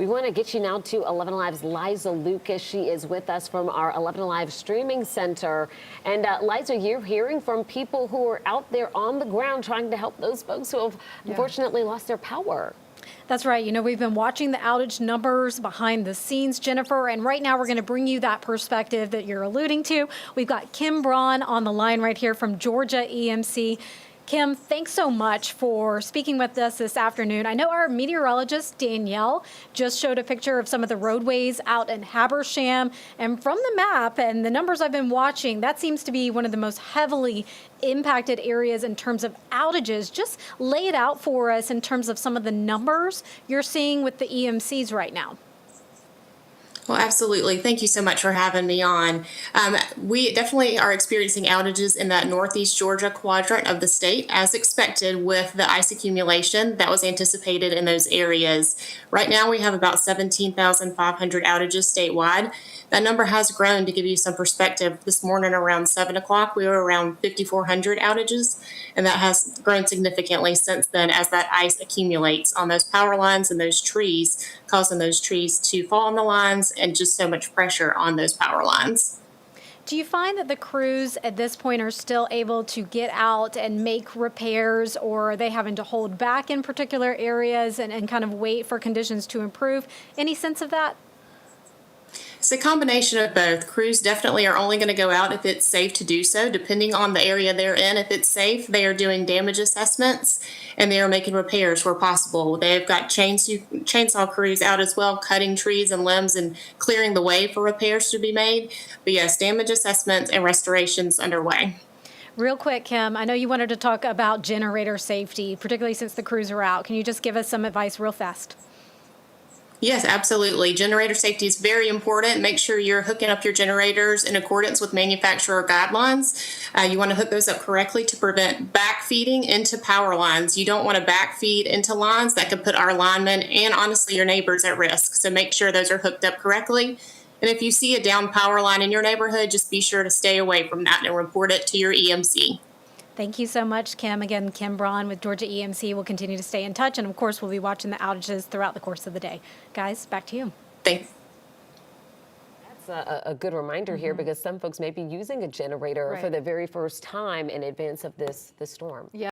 We want to get you now to 11 Alive's Liza Lucas. She is with us from our 11 Alive streaming center. And Liza, you're hearing from people who are out there on the ground trying to help those folks who have unfortunately lost their power. That's right. You know, we've been watching the outage numbers behind the scenes, Jennifer, and right now we're going to bring you that perspective that you're alluding to. We've got Braun on the line right here from Georgia EMC. Kim, thanks so much for speaking with us this afternoon. I know our meteorologist, Danielle, just showed a picture of some of the roadways out in Habersham. And from the map and the numbers I've been watching, that seems to be one of the most heavily impacted areas in terms of outages. Just lay it out for us in terms of some of the numbers you're seeing with the EMCs right now. Well, absolutely. Thank you so much for having me on. We definitely are experiencing outages in that northeast Georgia quadrant of the state, as expected with the ice accumulation that was anticipated in those areas. Right now, we have about 17,500 outages statewide. That number has grown. To give you some perspective, this morning around 7 o'clock, we were around 5,400 outages, and that has grown significantly since then as that ice accumulates on those power lines and those trees, causing those trees to fall on the lines and just so much pressure on those power lines. Do you find that the crews at this point are still able to get out and make repairs, or are they having to hold back in particular areas and kind of wait for conditions to improve? Any sense of that? It's a combination of both. Crews definitely are only going to go out if it's safe to do so, depending on the area they're in. If it's safe, they are doing damage assessments and they are making repairs where possible. They've got chainsaw crews out as well, cutting trees and limbs and clearing the way for repairs to be made. But yes, damage assessments and restorations underway. Real quick, Kim, I know you wanted to talk about generator safety, particularly since the crews are out. Can you just give us some advice real fast? Yes, absolutely. Generator safety is very important. Make sure you're hooking up your generators in accordance with manufacturer guidelines. You want to hook those up correctly to prevent backfeeding into power lines. You don't want to backfeed into lines that could put our linemen and honestly your neighbors at risk. So make sure those are hooked up correctly. And if you see a down power line in your neighborhood, just be sure to stay away from that and report it to your EMC. Thank you so much, Kim. Again, Braun with Georgia EMC will continue to stay in touch. And of course, we'll be watching the outages throughout the course of the day. Guys, back to you. Thanks. That's a good reminder here because some folks may be using a generator for the very first time in advance of this storm. Yeah.